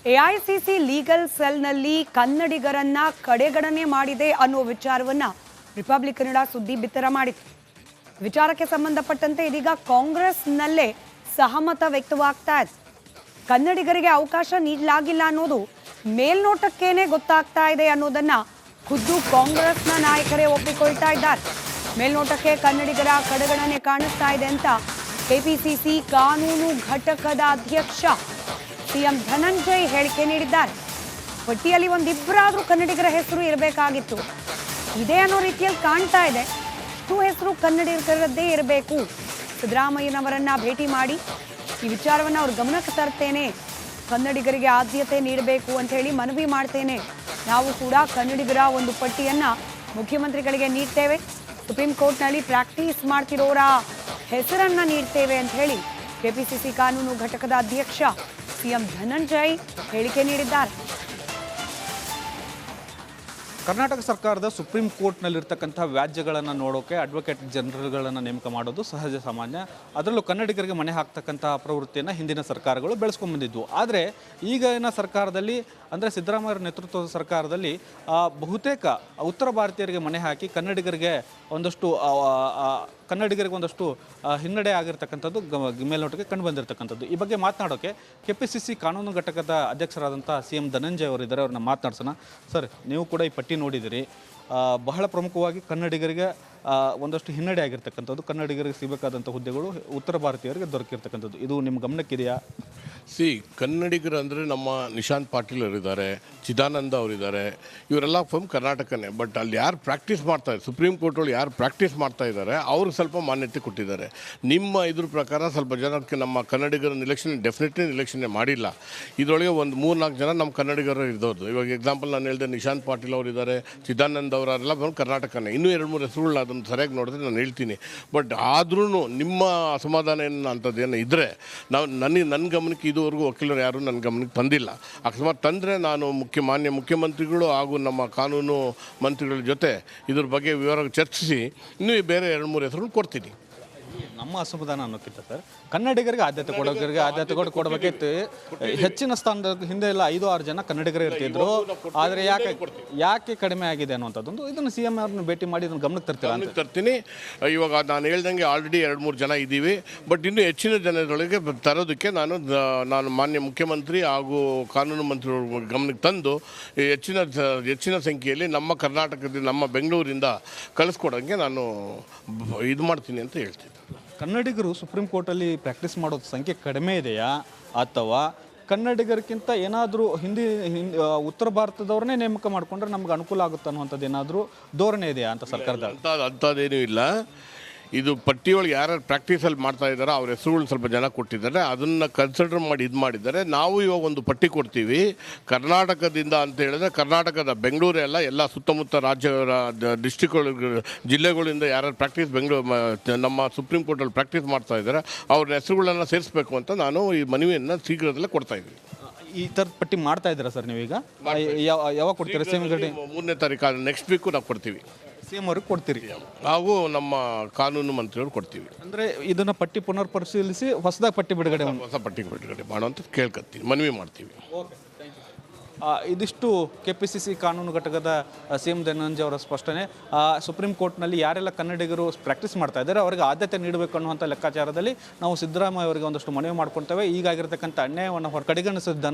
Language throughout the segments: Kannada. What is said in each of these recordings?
ಎಐಸಿಸಿ ಲೀಗಲ್ ಸೆಲ್ನಲ್ಲಿ ಕನ್ನಡಿಗರನ್ನ ಕಡೆಗಣನೆ ಮಾಡಿದೆ ಅನ್ನೋ ವಿಚಾರವನ್ನ ರಿಪಬ್ಲಿಕ್ ಕನ್ನಡ ಸುದ್ದಿ ಬಿತ್ತರ ಮಾಡಿತು. ವಿಚಾರಕ್ಕೆ ಸಂಬಂಧಪಟ್ಟಂತೆ ಇದೀಗ ಕಾಂಗ್ರೆಸ್ನಲ್ಲೇ ಸಹಮತ ವ್ಯಕ್ತವಾಗ್ತಾ ಇದೆ. ಕನ್ನಡಿಗರಿಗೆ ಅವಕಾಶ ನೀಡಲಾಗಿಲ್ಲ ಅನ್ನೋದು ಮೇಲ್ನೋಟಕ್ಕೇನೆ ಗೊತ್ತಾಗ್ತಾ ಇದೆ ಅನ್ನೋದನ್ನ ಖುದ್ದು ಕಾಂಗ್ರೆಸ್ನ ನಾಯಕರೇ ಒಪ್ಪಿಕೊಳ್ತಾ ಇದ್ದಾರೆ. ಮೇಲ್ನೋಟಕ್ಕೆ ಕನ್ನಡಿಗರ ಕಡೆಗಣನೆ ಕಾಣಿಸ್ತಾ ಇದೆ ಅಂತ ಕೆಪಿಸಿಸಿ ಕಾನೂನು ಘಟಕದ ಅಧ್ಯಕ್ಷ ಸಿಎಂ ಧನಂಜಯ್ ಹೇಳಿಕೆ ನೀಡಿದ್ದಾರೆ. ಪಟ್ಟಿಯಲ್ಲಿ ಒಂದಿಬ್ಬರಾದ್ರೂ ಕನ್ನಡಿಗರ ಹೆಸರು ಇರಬೇಕಾಗಿತ್ತು, ಇದೇ ಅನ್ನೋ ರೀತಿಯಲ್ಲಿ ಕಾಣ್ತಾ ಇದೆ. ಇಷ್ಟು ಹೆಸರು ಕನ್ನಡಿಗರದ್ದೇ ಇರಬೇಕು. ಸಿದ್ದರಾಮಯ್ಯನವರನ್ನ ಭೇಟಿ ಮಾಡಿ ಈ ವಿಚಾರವನ್ನು ಅವ್ರ ಗಮನಕ್ಕೆ ತರ್ತೇನೆ, ಕನ್ನಡಿಗರಿಗೆ ಆದ್ಯತೆ ನೀಡಬೇಕು ಅಂತ ಹೇಳಿ ಮನವಿ ಮಾಡ್ತೇನೆ. ನಾವು ಕೂಡ ಕನ್ನಡಿಗರ ಒಂದು ಪಟ್ಟಿಯನ್ನ ಮುಖ್ಯಮಂತ್ರಿಗಳಿಗೆ ನೀಡ್ತೇವೆ, ಸುಪ್ರೀಂ ಕೋರ್ಟ್ನಲ್ಲಿ ಪ್ರಾಕ್ಟೀಸ್ ಮಾಡ್ತಿರೋರ ಹೆಸರನ್ನ ನೀಡ್ತೇವೆ ಅಂತ ಹೇಳಿ ಕೆಪಿಸಿಸಿ ಕಾನೂನು ಘಟಕದ ಅಧ್ಯಕ್ಷ ಸಿಎಂ ಧನಂಜಯ್ ಹೇಳಿಕೆ ನೀಡಿದ್ದಾರೆ. ಕರ್ನಾಟಕ ಸರ್ಕಾರದ ಸುಪ್ರೀಂ ಕೋರ್ಟ್ನಲ್ಲಿರ್ತಕ್ಕಂಥ ವ್ಯಾಜ್ಯಗಳನ್ನು ನೋಡೋಕೆ ಅಡ್ವೊಕೇಟ್ ಜನರಲ್ಗಳನ್ನು ನೇಮಕ ಮಾಡೋದು ಸಹಜ ಸಾಮಾನ್ಯ. ಅದರಲ್ಲೂ ಕನ್ನಡಿಗರಿಗೆ ಮನೆ ಹಾಕ್ತಕ್ಕಂಥ ಪ್ರವೃತ್ತಿಯನ್ನು ಹಿಂದಿನ ಸರ್ಕಾರಗಳು ಬೆಳೆಸ್ಕೊಂಡ್ಬಂದಿದ್ವು. ಆದರೆ ಈಗಿನ ಸರ್ಕಾರದಲ್ಲಿ ಅಂದರೆ ಸಿದ್ದರಾಮಯ್ಯ ನೇತೃತ್ವದ ಸರ್ಕಾರದಲ್ಲಿ ಬಹುತೇಕ ಉತ್ತರ ಭಾರತೀಯರಿಗೆ ಮನೆ ಹಾಕಿ ಕನ್ನಡಿಗರಿಗೆ ಒಂದಷ್ಟು ಹಿನ್ನಡೆ ಆಗಿರ್ತಕ್ಕಂಥದ್ದು ಮೇಲ್ನೋಟಕ್ಕೆ ಕಂಡು ಬಂದಿರತಕ್ಕಂಥದ್ದು. ಈ ಬಗ್ಗೆ ಮಾತನಾಡೋಕ್ಕೆ ಕೆಪಿಸಿಸಿ ಕಾನೂನು ಘಟಕದ ಅಧ್ಯಕ್ಷರಾದಂಥ ಸಿಎಂ ಧನಂಜಯ್ ಅವರಿದ್ದಾರೆ. ಅವ್ರನ್ನ ಮಾತನಾಡ್ಸೋಣ. ಸರ್, ನೀವು ಕೂಡ ಈ ಪಟ್ಟಿ ನೋಡಿದಿರಿ. ಬಹಳ ಪ್ರಮುಖವಾಗಿ ಕನ್ನಡಿಗರಿಗೆ ಒಂದಷ್ಟು ಹಿನ್ನಡೆ ಆಗಿರ್ತಕ್ಕಂಥದ್ದು, ಕನ್ನಡಿಗರಿಗೆ ಸಿಗಬೇಕಾದಂಥ ಹುದ್ದೆಗಳು ಉತ್ತರ ಭಾರತೀಯರಿಗೆ ದೊರಕಿರ್ತಕ್ಕಂಥದ್ದು, ಇದು ನಿಮ್ಮ ಗಮನಕ್ಕಿದೆಯಾ? ಕನ್ನಡಿಗರು ಅಂದರೆ ನಮ್ಮ ನಿಶಾಂತ್ ಪಾಟೀಲ್ ಅವರಿದ್ದಾರೆ, ಚಿದಾನಂದ ಅವರಿದ್ದಾರೆ, ಇವರೆಲ್ಲ ಫ್ರಮ್ ಕರ್ನಾಟಕನೇ. ಬಟ್ ಅಲ್ಲಿ ಯಾರು ಪ್ರಾಕ್ಟೀಸ್ ಮಾಡ್ತಾರೆ, ಸುಪ್ರೀಂ ಕೋರ್ಟಲ್ಲಿ ಯಾರು ಪ್ರಾಕ್ಟೀಸ್ ಮಾಡ್ತಾ ಇದ್ದಾರೆ ಅವ್ರಿಗೆ ಸ್ವಲ್ಪ ಮಾನ್ಯತೆ ಕೊಟ್ಟಿದ್ದಾರೆ. ನಿಮ್ಮ ಇದ್ರ ಪ್ರಕಾರ ಸ್ವಲ್ಪ ಜನಕ್ಕೆ ನಮ್ಮ ಕನ್ನಡಿಗರ ಡೆಫಿನೆಟ್ಲಿ ನಿರೀಕ್ಷಣೆ ಮಾಡಿಲ್ಲ. ಇದರೊಳಗೆ ಒಂದು 3-4 ಜನ ನಮ್ಮ ಕನ್ನಡಿಗರು ಇದ್ದವ್ರದ್ದು. ಇವಾಗ ಎಕ್ಸಾಂಪಲ್ ನಾನು ಹೇಳಿದೆ, ನಿಶಾಂತ್ ಪಾಟೀಲ್ ಅವರಿದ್ದಾರೆ, ಚಿದಾನಂದ ಅವರೆಲ್ಲ ಫ್ರಮ್ ಕರ್ನಾಟಕನೇ. ಇನ್ನೂ 2-3 ಹೆಸರುಗಳು ಅದನ್ನು ಸರಿಯಾಗಿ ನೋಡಿದ್ರೆ ನಾನು ಹೇಳ್ತೀನಿ. ಬಟ್ ಆದ್ರೂ ನಿಮ್ಮ ಅಸಮಾಧಾನ ಏನು ಅಂಥದ್ದೇನು ಇದ್ದರೆ ನನ್ನ ಗಮನಕ್ಕೆ ಇದುವರೆಗೂ ವಕೀಲರು ಯಾರೂ ನನ್ನ ಗಮನಕ್ಕೆ ತಂದಿಲ್ಲ. ಅಕಸ್ಮಾತ್ ತಂದರೆ ನಾನು ಮಾನ್ಯ ಮುಖ್ಯಮಂತ್ರಿಗಳು ಹಾಗೂ ನಮ್ಮ ಕಾನೂನು ಮಂತ್ರಿಗಳ ಜೊತೆ ಇದ್ರ ಬಗ್ಗೆ ವಿವರವಾಗಿ ಚರ್ಚಿಸಿ ಇನ್ನೂ ಬೇರೆ 2-3 ಹೆಸರು ಕೊಡ್ತೀನಿ. ನಮ್ಮ ಅಸಮಾಧಾನ ಅನ್ನೋಕ್ಕಿಂತ ಸರ್, ಕನ್ನಡಿಗರಿಗೆ ಆದ್ಯತೆ ಕೊಡಬೇಕಿತ್ತು. ಹೆಚ್ಚಿನ ಸ್ಥಾನದ ಹಿಂದೆ ಎಲ್ಲ 5-6 ಜನ ಕನ್ನಡಿಗರೇ ಇರ್ತಿದ್ರು. ಆದರೆ ಯಾಕೆ ಕಡಿಮೆ ಆಗಿದೆ ಅನ್ನುವಂಥದ್ದು ಇದನ್ನು ಸಿ ಎಂ ಅವ್ರನ್ನ ಭೇಟಿ ಮಾಡಿ ಇದನ್ನು ಗಮನಕ್ಕೆ ತರ್ತೀನಿ. ಇವಾಗ ನಾನು ಹೇಳ್ದಂಗೆ ಆಲ್ರೆಡಿ 2-3 ಜನ ಇದ್ದೀವಿ. ಬಟ್ ಇನ್ನೂ ಹೆಚ್ಚಿನ ಜನರೊಳಗೆ ತರೋದಕ್ಕೆ ನಾನು ಮಾನ್ಯ ಮುಖ್ಯಮಂತ್ರಿ ಹಾಗೂ ಕಾನೂನು ಮಂತ್ರಿಗಳ ಗಮನಕ್ಕೆ ತಂದು ಹೆಚ್ಚಿನ ಸಂಖ್ಯೆಯಲ್ಲಿ ನಮ್ಮ ಕರ್ನಾಟಕದಿಂದ, ನಮ್ಮ ಬೆಂಗಳೂರಿಂದ ಕಳಿಸ್ಕೊಡೋಂಗೆ ನಾನು ಇದು ಮಾಡ್ತೀನಿ ಅಂತ ಹೇಳ್ತೀನಿ. ಕನ್ನಡಿಗರು ಸುಪ್ರೀಂ ಕೋರ್ಟಲ್ಲಿ ಪ್ರಾಕ್ಟೀಸ್ ಮಾಡೋದು ಸಂಖ್ಯೆ ಕಡಿಮೆ ಇದೆಯಾ, ಅಥವಾ ಕನ್ನಡಿಗರಿಗಿಂತ ಏನಾದರೂ ಉತ್ತರ ಭಾರತದವ್ರನ್ನೇ ನೇಮಕ ಮಾಡಿಕೊಂಡ್ರೆ ನಮ್ಗೆ ಅನುಕೂಲ ಆಗುತ್ತೆ ಅನ್ನುವಂಥದ್ದು ಏನಾದರೂ ಧೋರಣೆ ಇದೆಯಾ ಅಂತ ಸರ್ಕಾರದ? ಅಂಥದ್ದೇನೂ ಇಲ್ಲ. ಇದು ಪಟ್ಟಿಯೊಳಗೆ ಯಾರು ಪ್ರಾಕ್ಟೀಸಲ್ಲಿ ಮಾಡ್ತಾ ಇದ್ದಾರೆ ಅವ್ರ ಹೆಸರುಗಳು ಸ್ವಲ್ಪ ಜನ ಕೊಟ್ಟಿದ್ದಾರೆ, ಅದನ್ನು ಕನ್ಸಿಡರ್ ಮಾಡಿ ಇದು ಮಾಡಿದ್ದಾರೆ. ನಾವು ಇವಾಗ ಒಂದು ಪಟ್ಟಿ ಕೊಡ್ತೀವಿ ಕರ್ನಾಟಕದಿಂದ ಅಂತ ಹೇಳಿದ್ರೆ, ಕರ್ನಾಟಕದ ಬೆಂಗಳೂರು ಎಲ್ಲ ಸುತ್ತಮುತ್ತ ರಾಜ್ಯಗಳ ಜಿಲ್ಲೆಗಳಿಂದ ಯಾರು ಪ್ರಾಕ್ಟೀಸ್ ನಮ್ಮ ಸುಪ್ರೀಂ ಕೋರ್ಟಲ್ಲಿ ಪ್ರಾಕ್ಟೀಸ್ ಮಾಡ್ತಾ ಇದ್ದಾರೆ ಅವ್ರ ಹೆಸರುಗಳನ್ನು ಸೇರಿಸಬೇಕು ಅಂತ ನಾನು ಈ ಮನವಿಯನ್ನು ಶೀಘ್ರದಲ್ಲೇ ಕೊಡ್ತಾ ಇದ್ದೀವಿ. ಈ ಥರದ ಪಟ್ಟಿ ಮಾಡ್ತಾ ಇದ್ದೀರಾ ಸರ್ ನೀವೀಗ? ಯಾವಾಗ ಕೊಡ್ತೀರಾ? 3ನೇ ತಾರೀಕು ನೆಕ್ಸ್ಟ್ ವೀಕು ನಾವು ಕೊಡ್ತೀವಿ. ಸಿಎಂ ಅವ್ರಿಗೆ ಕೊಡ್ತೀರಿ? ಹಾಗೂ ನಮ್ಮ ಕಾನೂನು ಮಂತ್ರಿಯವ್ರು ಕೊಡ್ತೀವಿ. ಅಂದರೆ ಇದನ್ನು ಪಟ್ಟಿ ಪುನರ್ ಪರಿಶೀಲಿಸಿ ಹೊಸ ಪಟ್ಟಿ ಬಿಡುಗಡೆ ಮಾಡುವಂತ ಕೇಳ್ಕೊತೀವಿ, ಮನವಿ ಮಾಡ್ತೀವಿ. ಇದಿಷ್ಟು ಕೆಪಿಸಿಸಿ ಕಾನೂನು ಘಟಕದ ಸಿಎಂ ಧನಂಜಯ್ ಅವರ ಸ್ಪಷ್ಟನೆ. ಸುಪ್ರೀಂ ಕೋರ್ಟ್ನಲ್ಲಿ ಯಾರೆಲ್ಲ ಕನ್ನಡಿಗರು ಪ್ರಾಕ್ಟೀಸ್ ಮಾಡ್ತಾ ಇದ್ದಾರೆ ಅವರಿಗೆ ಆದ್ಯತೆ ನೀಡಬೇಕು ಅನ್ನುವಂಥ ಲೆಕ್ಕಾಚಾರದಲ್ಲಿ ನಾವು ಸಿದ್ದರಾಮಯ್ಯ ಅವರಿಗೆ ಒಂದಷ್ಟು ಮನವಿ ಮಾಡ್ಕೊಳ್ತೇವೆ. ಈಗಾಗಿರ್ತಕ್ಕಂಥ ಅನ್ಯಾಯವನ್ನು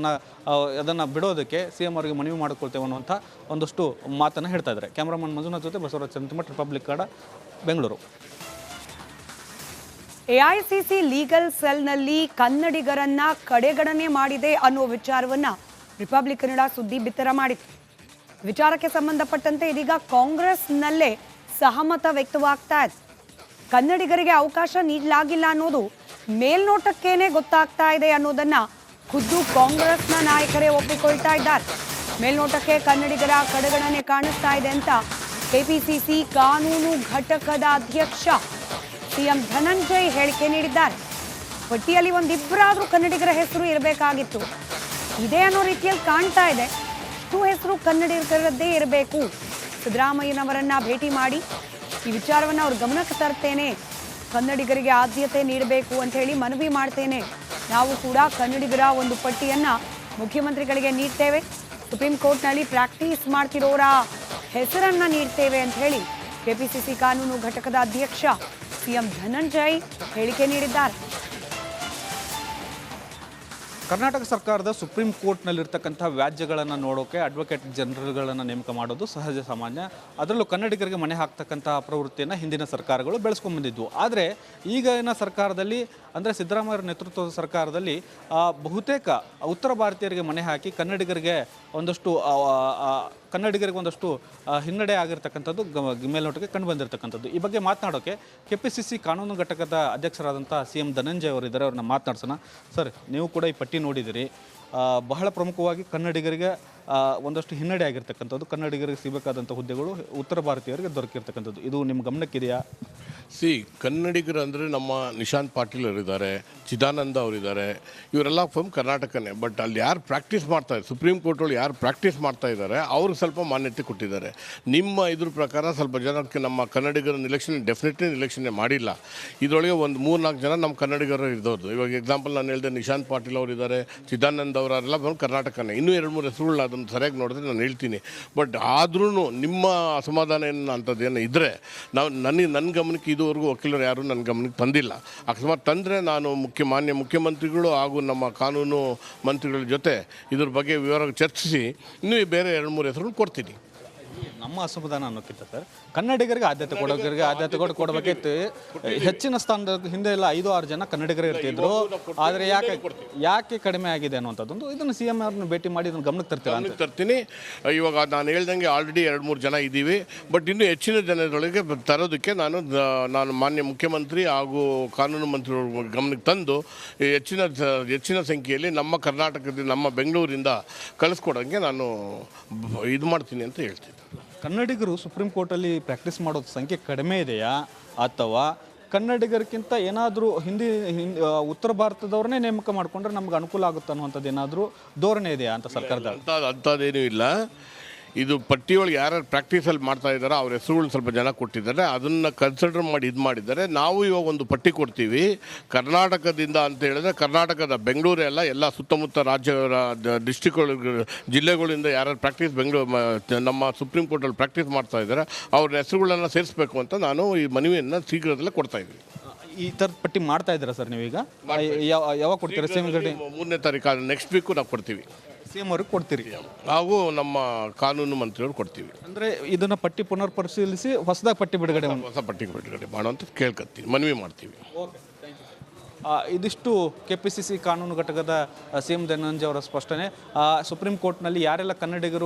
ಅದನ್ನು ಬಿಡೋದಕ್ಕೆ ಸಿಎಂ ಅವರಿಗೆ ಮನವಿ ಮಾಡಿಕೊಳ್ತೇವೆ ಅನ್ನುವಂಥ ಒಂದಷ್ಟು ಮಾತನ್ನು ಹೇಳ್ತಾ ಇದ್ದಾರೆ. ಕ್ಯಾಮ್ರಾಮನ್ ಮಂಜುನಾಥ್ ಜೊತೆ Basavaraj Chandramatha, Republic Kannada, Bengaluru. AICC legal ಸೆಲ್ನಲ್ಲಿ ಕನ್ನಡಿಗರನ್ನ ಕಡೆಗಣನೆ ಮಾಡಿದೆ ಅನ್ನೋ ವಿಚಾರವನ್ನ ರಿಪಬ್ಲಿಕ್ ಕನ್ನಡ ಸುದ್ದಿ ಬಿತ್ತರ ಮಾಡಿತು. ವಿಚಾರಕ್ಕೆ ಸಂಬಂಧಪಟ್ಟಂತೆ ಇದೀಗ ಕಾಂಗ್ರೆಸ್ನಲ್ಲೇ ಸಹಮತ ವ್ಯಕ್ತವಾಗ್ತಾ ಇದೆ. ಕನ್ನಡಿಗರಿಗೆ ಅವಕಾಶ ನೀಡಲಾಗಿಲ್ಲ ಅನ್ನೋದು ಮೇಲ್ನೋಟಕ್ಕೇನೆ ಗೊತ್ತಾಗ್ತಾ ಇದೆ ಅನ್ನೋದನ್ನ ಖುದ್ದು ಕಾಂಗ್ರೆಸ್ನ ನಾಯಕರೇ ಒಪ್ಪಿಕೊಳ್ತಾ ಇದ್ದಾರೆ. ಮೇಲ್ನೋಟಕ್ಕೆ ಕನ್ನಡಿಗರ ಕಡೆಗಣನೆ ಕಾಣಿಸ್ತಾ ಇದೆ ಅಂತ ಕೆಪಿಸಿಸಿ ಕಾನೂನು ಘಟಕದ ಅಧ್ಯಕ್ಷ ಸಿಎಂ ಧನಂಜಯ್ ಹೇಳಿಕೆ ನೀಡಿದ್ದಾರೆ. ಪಟ್ಟಿಯಲ್ಲಿ ಒಂದಿಬ್ಬರಾದ್ರೂ ಕನ್ನಡಿಗರ ಹೆಸರು ಇರಬೇಕಾಗಿತ್ತು, ಇದೇ ಅನ್ನೋ ರೀತಿಯಲ್ಲಿ ಕಾಣ್ತಾ ಇದೆ. ಇಷ್ಟು ಹೆಸರು ಕನ್ನಡಿಗರದ್ದೇ ಇರಬೇಕು. ಸಿದ್ದರಾಮಯ್ಯನವರನ್ನ ಭೇಟಿ ಮಾಡಿ ಈ ವಿಚಾರವನ್ನು ಅವ್ರ ಗಮನಕ್ಕೆ ತರ್ತೇನೆ, ಕನ್ನಡಿಗರಿಗೆ ಆದ್ಯತೆ ನೀಡಬೇಕು ಅಂತ ಹೇಳಿ ಮನವಿ ಮಾಡ್ತೇನೆ. ನಾವು ಕೂಡ ಕನ್ನಡಿಗರ ಒಂದು ಪಟ್ಟಿಯನ್ನ ಮುಖ್ಯಮಂತ್ರಿಗಳಿಗೆ ನೀಡ್ತೇವೆ, ಸುಪ್ರೀಂ ಕೋರ್ಟ್ನಲ್ಲಿ ಪ್ರಾಕ್ಟೀಸ್ ಮಾಡ್ತಿರೋರ ಹೆಸರನ್ನ ನೀಡ್ತೇವೆ ಅಂತ ಹೇಳಿ ಕೆಪಿಸಿಸಿ ಕಾನೂನು ಘಟಕದ ಅಧ್ಯಕ್ಷ ಸಿಎಂ ಧನಂಜಯ್ ಹೇಳಿಕೆ ನೀಡಿದ್ದಾರೆ. ಕರ್ನಾಟಕ ಸರ್ಕಾರದ ಸುಪ್ರೀಂ ಕೋರ್ಟ್ನಲ್ಲಿರ್ತಕ್ಕಂಥ ವ್ಯಾಜ್ಯಗಳನ್ನು ನೋಡೋಕೆ ಅಡ್ವೊಕೇಟ್ ಜನರಲ್ಗಳನ್ನು ನೇಮಕ ಮಾಡೋದು ಸಹಜ ಸಾಮಾನ್ಯ. ಅದರಲ್ಲೂ ಕನ್ನಡಿಗರಿಗೆ ಮಣೆ ಹಾಕ್ತಕ್ಕಂಥ ಪ್ರವೃತ್ತಿಯನ್ನು ಹಿಂದಿನ ಸರ್ಕಾರಗಳು ಬೆಳೆಸ್ಕೊಂಡ್ಬಂದಿದ್ವು. ಆದರೆ ಈಗಿನ ಸರ್ಕಾರದಲ್ಲಿ ಅಂದರೆ ಸಿದ್ದರಾಮಯ್ಯ ನೇತೃತ್ವದ ಸರ್ಕಾರದಲ್ಲಿ ಬಹುತೇಕ ಉತ್ತರ ಭಾರತೀಯರಿಗೆ ಮಣೆ ಹಾಕಿ ಕನ್ನಡಿಗರಿಗೆ ಒಂದಷ್ಟು ಹಿನ್ನಡೆ ಆಗಿರ್ತಕ್ಕಂಥದ್ದು ಮೇಲ್ನೋಟಕ್ಕೆ ಕಂಡು ಬಂದಿರತಕ್ಕಂಥದ್ದು. ಈ ಬಗ್ಗೆ ಮಾತನಾಡೋಕ್ಕೆ ಕೆಪಿಸಿಸಿ ಕಾನೂನು ಘಟಕದ ಅಧ್ಯಕ್ಷರಾದಂಥ ಸಿಎಂ ಧನಂಜಯ್ ಅವರಿದ್ದಾರೆ. ಅವ್ರನ್ನ ಮಾತನಾಡ್ಸೋಣ. ಸರ್, ನೀವು ಕೂಡ ಈ ಪಟ್ಟಿ ನೋಡಿದಿರಿ. ಬಹಳ ಪ್ರಮುಖವಾಗಿ ಕನ್ನಡಿಗರಿಗೆ ಒಂದಷ್ಟು ಹಿನ್ನಡೆ ಆಗಿರ್ತಕ್ಕಂಥದ್ದು, ಕನ್ನಡಿಗರಿಗೆ ಸಿಗಬೇಕಾದಂಥ ಹುದ್ದೆಗಳು ಉತ್ತರ ಭಾರತೀಯರಿಗೆ ದೊರಕಿರ್ತಕ್ಕಂಥದ್ದು, ಇದು ನಿಮ್ಮ ಗಮನಕ್ಕಿದೆಯಾ? ಕನ್ನಡಿಗರು ಅಂದರೆ ನಮ್ಮ ನಿಶಾಂತ್ ಪಾಟೀಲ್ ಅವರಿದ್ದಾರೆ, ಚಿದಾನಂದ ಅವರಿದ್ದಾರೆ. ಇವರೆಲ್ಲ ಫರ್ಮ್ ಕರ್ನಾಟಕನೇ. ಬಟ್ ಅಲ್ಲಿ ಯಾರು ಪ್ರಾಕ್ಟೀಸ್ ಮಾಡ್ತಾರೆ, ಸುಪ್ರೀಂ ಕೋರ್ಟಲ್ಲಿ ಯಾರು ಪ್ರಾಕ್ಟೀಸ್ ಮಾಡ್ತಾ ಇದ್ದಾರೆ ಅವ್ರಿಗೆ ಸ್ವಲ್ಪ ಮಾನ್ಯತೆ ಕೊಟ್ಟಿದ್ದಾರೆ. ನಿಮ್ಮ ಇದ್ರ ಪ್ರಕಾರ ಸ್ವಲ್ಪ ಜನಕ್ಕೆ ನಮ್ಮ ಕನ್ನಡಿಗರ ಡೆಫಿನೆಟ್ಲಿ ನಿರೀಕ್ಷಣೆ ಮಾಡಿಲ್ಲ. ಇದರೊಳಗೆ ಒಂದು 3-4 ಜನ ನಮ್ಮ ಕನ್ನಡಿಗರು ಇದ್ದವ್ರದ್ದು. ಇವಾಗ ಎಕ್ಸಾಂಪಲ್ ನಾನು ಹೇಳಿದೆ, ನಿಶಾಂತ್ ಪಾಟೀಲ್ ಅವರಿದ್ದಾರೆ, ಚಿದಾನಂದ ಅವರೆಲ್ಲ ಫರ್ಮ್ ಕರ್ನಾಟಕನೇ. ಇನ್ನೂ 2-3 ಹೆಸರುಗಳನ್ನ ಅದನ್ನು ಸರಿಯಾಗಿ ನೋಡಿದ್ರೆ ನಾನು ಹೇಳ್ತೀನಿ. ಬಟ್ ಆದ್ರೂ ನಿಮ್ಮ ಅಸಮಾಧಾನ ಏನು ಅಂಥದ್ದೇನು ಇದ್ದರೆ ನನ್ನ ಗಮನಕ್ಕೆ ಇದುವರೆಗೂ ವಕೀಲರು ಯಾರು ನನ್ನ ಗಮನಕ್ಕೆ ತಂದಿಲ್ಲ. ಅಕಸ್ಮಾತ್ ತಂದರೆ ನಾನು ಮಾನ್ಯ ಮುಖ್ಯಮಂತ್ರಿಗಳು ಹಾಗೂ ನಮ್ಮ ಕಾನೂನು ಮಂತ್ರಿಗಳ ಜೊತೆ ಇದ್ರ ಬಗ್ಗೆ ವಿವರವಾಗಿ ಚರ್ಚಿಸಿ ಇನ್ನೂ ಬೇರೆ 2-3 ಹೆಸರು ಕೊಡ್ತೀನಿ. ನಮ್ಮ ಅಸಮಾಧಾನ ಅನ್ನೋಕ್ಕಿಂತ ಸರ್, ಕನ್ನಡಿಗರಿಗೆ ಆದ್ಯತೆ ಕೊಡಬೇಕಿತ್ತು. ಹೆಚ್ಚಿನ ಸ್ಥಾನದ ಹಿಂದೆ ಎಲ್ಲ 5-6 ಜನ ಕನ್ನಡಿಗರೇ ಇರ್ತಿದ್ರು. ಆದರೆ ಯಾಕೆ ಕಡಿಮೆ ಆಗಿದೆ ಅನ್ನುವಂಥದ್ದು ಇದನ್ನು ಸಿಎಂ ಅವ್ರನ್ನ ಭೇಟಿ ಮಾಡಿ ಇದನ್ನು ಗಮನಕ್ಕೆ ತರ್ತೀನಿ. ಇವಾಗ ನಾನು ಹೇಳ್ದಂಗೆ ಆಲ್ರೆಡಿ 2-3 ಜನ ಇದ್ದೀವಿ. ಬಟ್ ಇನ್ನೂ ಹೆಚ್ಚಿನ ಜನರೊಳಗೆ ತರೋದಕ್ಕೆ ನಾನು ಮಾನ್ಯ ಮುಖ್ಯಮಂತ್ರಿ ಹಾಗೂ ಕಾನೂನು ಮಂತ್ರಿಗಳ ಗಮನಕ್ಕೆ ತಂದು ಹೆಚ್ಚಿನ ಸಂಖ್ಯೆಯಲ್ಲಿ ನಮ್ಮ ಕರ್ನಾಟಕದಿಂದ, ನಮ್ಮ ಬೆಂಗಳೂರಿಂದ ಕಳಿಸ್ಕೊಡೋಂಗೆ ನಾನು ಇದು ಮಾಡ್ತೀನಿ ಅಂತ ಹೇಳ್ತೀನಿ. ಕನ್ನಡಿಗರು ಸುಪ್ರೀಂ ಕೋರ್ಟಲ್ಲಿ ಪ್ರಾಕ್ಟೀಸ್ ಮಾಡೋದು ಸಂಖ್ಯೆ ಕಡಿಮೆ ಇದೆಯಾ, ಅಥವಾ ಕನ್ನಡಿಗರಿಗಿಂತ ಏನಾದರೂ ಉತ್ತರ ಭಾರತದವ್ರನ್ನೇ ನೇಮಕ ಮಾಡಿಕೊಂಡ್ರೆ ನಮ್ಗೆ ಅನುಕೂಲ ಆಗುತ್ತೆ ಅನ್ನುವಂಥದ್ದು ಏನಾದರೂ ಧೋರಣೆ ಇದೆಯಾ ಅಂತ ಸರ್ಕಾರದ? ಅಂಥದ್ದೇನೂ ಇಲ್ಲ. ಇದು ಪಟ್ಟಿಯೊಳಗೆ ಯಾರ್ಯಾರು ಪ್ರಾಕ್ಟೀಸಲ್ಲಿ ಮಾಡ್ತಾ ಇದ್ದಾರೋ ಅವ್ರ ಹೆಸರುಗಳನ್ನ ಸ್ವಲ್ಪ ಜನ ಕೊಟ್ಟಿದ್ದಾರೆ. ಅದನ್ನು ಕನ್ಸಿಡರ್ ಮಾಡಿ ಇದು ಮಾಡಿದ್ದಾರೆ. ನಾವು ಇವಾಗ ಒಂದು ಪಟ್ಟಿ ಕೊಡ್ತೀವಿ ಕರ್ನಾಟಕದಿಂದ ಅಂತ ಹೇಳಿದ್ರೆ, ಕರ್ನಾಟಕದ ಬೆಂಗಳೂರು ಎಲ್ಲ ಸುತ್ತಮುತ್ತ ರಾಜ್ಯಗಳ ಜಿಲ್ಲೆಗಳಿಂದ ಯಾರ್ಯಾರು ಪ್ರಾಕ್ಟೀಸ್ ನಮ್ಮ ಸುಪ್ರೀಂ ಕೋರ್ಟಲ್ಲಿ ಪ್ರಾಕ್ಟೀಸ್ ಮಾಡ್ತಾ ಇದ್ದಾರೆ ಅವ್ರ ಹೆಸರುಗಳನ್ನು ಸೇರಿಸಬೇಕು ಅಂತ ನಾನು ಈ ಮನವಿಯನ್ನು ಶೀಘ್ರದಲ್ಲೇ ಕೊಡ್ತಾ ಇದ್ದೀನಿ. ಈ ಥರದ ಪಟ್ಟಿ ಮಾಡ್ತಾ ಇದ್ದೀರಾ ಸರ್ ನೀವೀಗ? ಯಾವಾಗ ಕೊಡ್ತೀರಾ? 3ನೇ ತಾರೀಕು ನೆಕ್ಸ್ಟ್ ವೀಕು ನಾವು ಕೊಡ್ತೀವಿ. ಸಿಎಂ ಅವ್ರಿಗೆ ಕೊಡ್ತೀರಿ ಹಾಗೂ ನಮ್ಮ ಕಾನೂನು ಮಂತ್ರಿಯವ್ರು ಕೊಡ್ತೀವಿ. ಅಂದರೆ ಇದನ್ನು ಪಟ್ಟಿ ಪುನರ್ ಪರಿಶೀಲಿಸಿ ಹೊಸದಾಗಿ ಪಟ್ಟಿ ಬಿಡುಗಡೆ ಮಾಡುವಂತ ಕೇಳ್ಕೊತೀವಿ, ಮನವಿ ಮಾಡ್ತೀವಿ. ಇದಿಷ್ಟು ಕೆಪಿಸಿಸಿ ಕಾನೂನು ಘಟಕದ ಸಿಎಂ ಧನಂಜಯ್ ಅವರ ಸ್ಪಷ್ಟನೆ. ಸುಪ್ರೀಂ ಕೋರ್ಟ್ನಲ್ಲಿ ಯಾರೆಲ್ಲ ಕನ್ನಡಿಗರು